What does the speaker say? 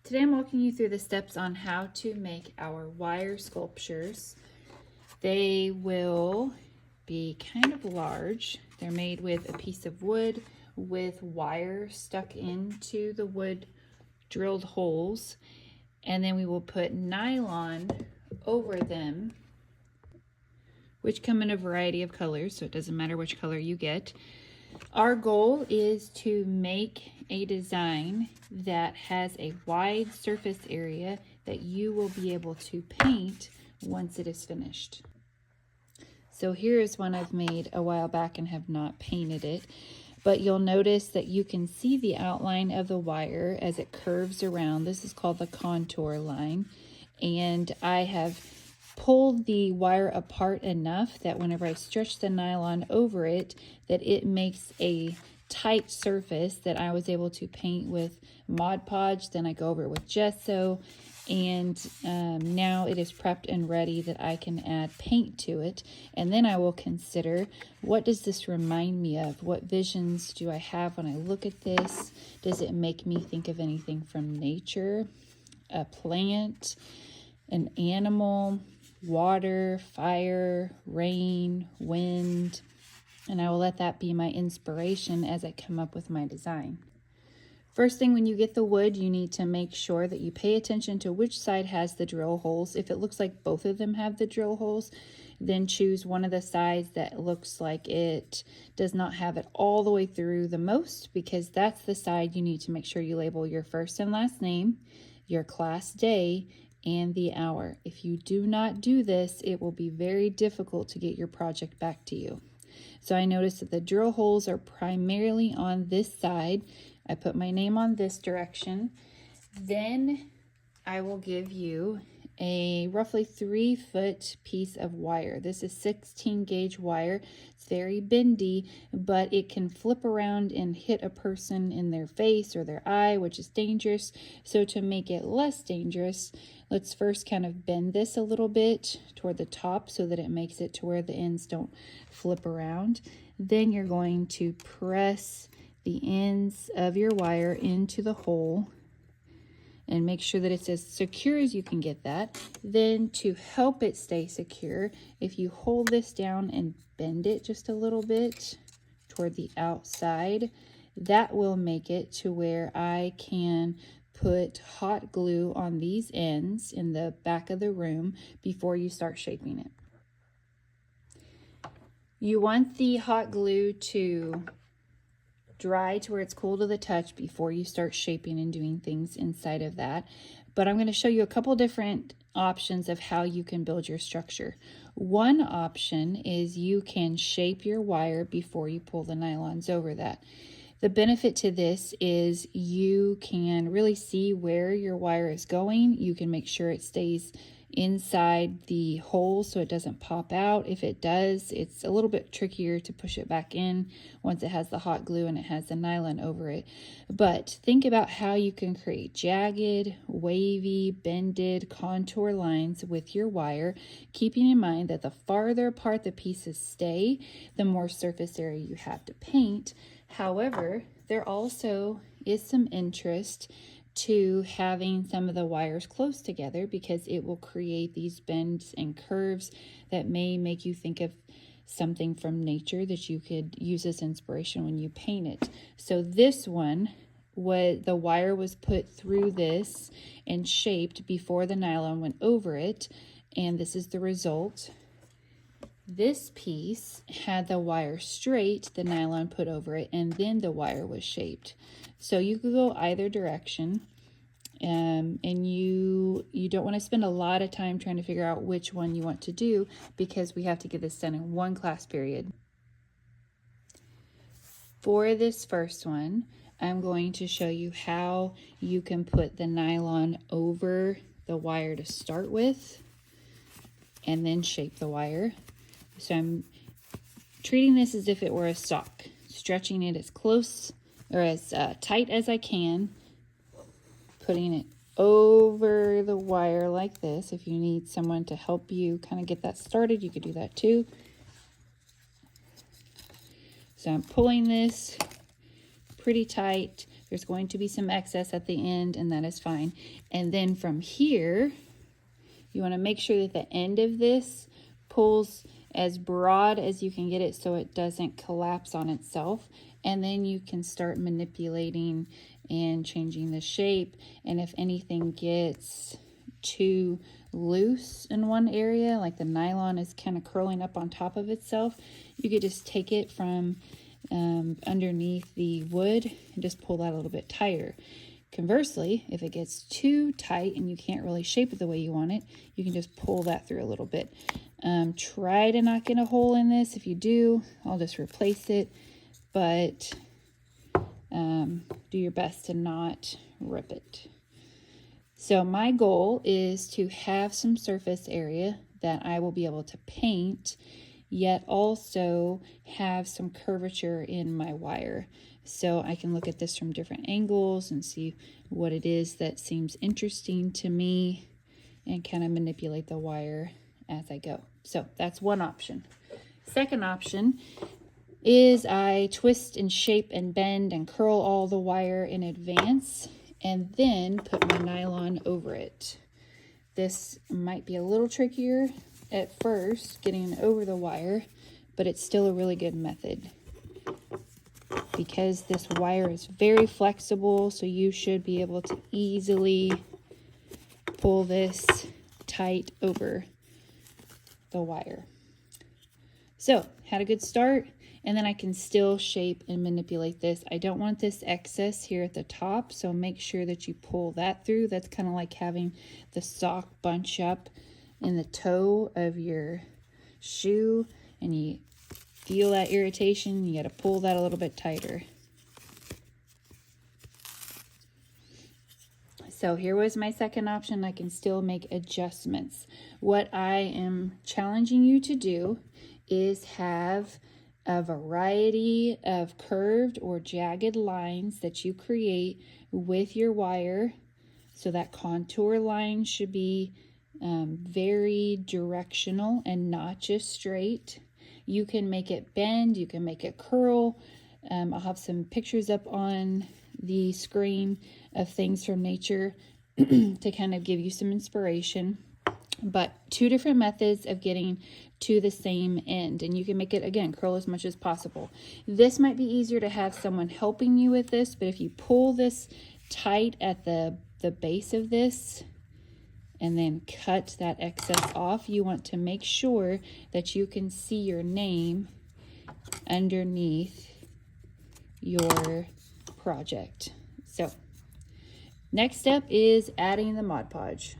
Today I'm walking you through the steps on how to make our wire sculptures. They will be kind of large. They're made with a piece of wood with wire stuck into the wood drilled holes, and then we will put nylon over them, which come in a variety of colors, so it doesn't matter which color you get. Our goal is to make a design that has a wide surface area that you will be able to paint once it is finished. So here is one I've made a while back and have not painted it, but you'll notice that you can see the outline of the wire as it curves around. This is called the contour line, and I have pulled the wire apart enough that whenever I stretch the nylon over it, that it makes a tight surface that I was able to paint with Mod Podge. Then I go over it with gesso, and now it is prepped and ready that I can add paint to it. And then I will consider, what does this remind me of? What visions do I have when I look at this? Does it make me think of anything from nature, a plant, an animal, water, fire, rain, wind? And I will let that be my inspiration as I come up with my design. First thing, when you get the wood, you need to make sure that you pay attention to which side has the drill holes. If it looks like both of them have the drill holes, then choose one of the sides that looks like it does not have it all the way through the most, because that's the side you need to make sure you label your first and last name, your class day, and the hour. If you do not do this, it will be very difficult to get your project back to you. So I noticed that the drill holes are primarily on this side. I put my name on this direction. Then I will give you a roughly 3-foot piece of wire. This is 16 gauge wire. It's very bendy, but it can flip around and hit a person in their face or their eye, which is dangerous. So to make it less dangerous, let's first kind of bend this a little bit toward the top so that it makes it to where the ends don't flip around. Then you're going to press the ends of your wire into the hole and make sure that it's as secure as you can get that. Then to help it stay secure, if you hold this down and bend it just a little bit toward the outside, that will make it to where I can put hot glue on these ends in the back of the room before you start shaping it. You want the hot glue to dry to where it's cool to the touch before you start shaping and doing things inside of that. But I'm going to show you a couple different options of how you can build your structure. One option is you can shape your wire before you pull the nylons over that. The benefit to this is you can really see where your wire is going. You can make sure it stays inside the hole so it doesn't pop out. If it does, it's a little bit trickier to push it back in once it has the hot glue and it has the nylon over it. But think about how you can create jagged, wavy, bended contour lines with your wire, keeping in mind that the farther apart the pieces stay, the more surface area you have to paint. However, there also is some interest to having some of the wires close together, because it will create these bends and curves that may make you think of something from nature that you could use as inspiration when you paint it. So this one, the wire was put through this and shaped before the nylon went over it, and this is the result. This piece had the wire straight, the nylon put over it, and then the wire was shaped. So you could go either direction, and you don't want to spend a lot of time trying to figure out which one you want to do, because we have to get this done in one class period. For this first one, I'm going to show you how you can put the nylon over the wire to start with and then shape the wire. So I'm treating this as if it were a sock, stretching it as close or as tight as I can, putting it over the wire like this. If you need someone to help you kind of get that started, you could do that too. So I'm pulling this pretty tight, There's going to be some excess at the end, and that is fine. And then from here, you want to make sure that the end of this pulls as broad as you can get it so it doesn't collapse on itself. And then you can start manipulating and changing the shape. And if anything gets too loose in one area, like the nylon is kind of curling up on top of itself, you could just take it from underneath the wood and just pull that a little bit tighter. Conversely, if it gets too tight and you can't really shape it the way you want it, you can just pull that through a little bit. Try to not get a hole in this. If you do, I'll just replace it, but do your best to not rip it. So my goal is to have some surface area that I will be able to paint, yet also have some curvature in my wire. So I can look at this from different angles and see what it is that seems interesting to me and kind of manipulate the wire as I go. So that's one option. Second option is I twist and shape and bend and curl all the wire in advance and then put my nylon over it. This might be a little trickier at first, getting over the wire, but it's still a really good method because this wire is very flexible, so you should be able to easily pull this tight over the wire. So, had a good start, and then I can still shape and manipulate this. I don't want this excess here at the top, so make sure that you pull that through. That's kind of like having the sock bunch up in the toe of your shoe, and you feel that irritation. You got to pull that a little bit tighter. So here was my second option. I can still make adjustments. What I am challenging you to do is have a variety of curved or jagged lines that you create with your wire. So that contour line should be very directional and not just straight. You can make it bend, you can make it curl. I'll have some pictures up on the screen of things from nature to kind of give you some inspiration. But two different methods of getting to the same end, and you can make it, again, curl as much as possible. This might be easier to have someone helping you with this, but if you pull this tight at the base of this and then cut that excess off, you want to make sure that you can see your name underneath your project. So next step is adding the Mod Podge.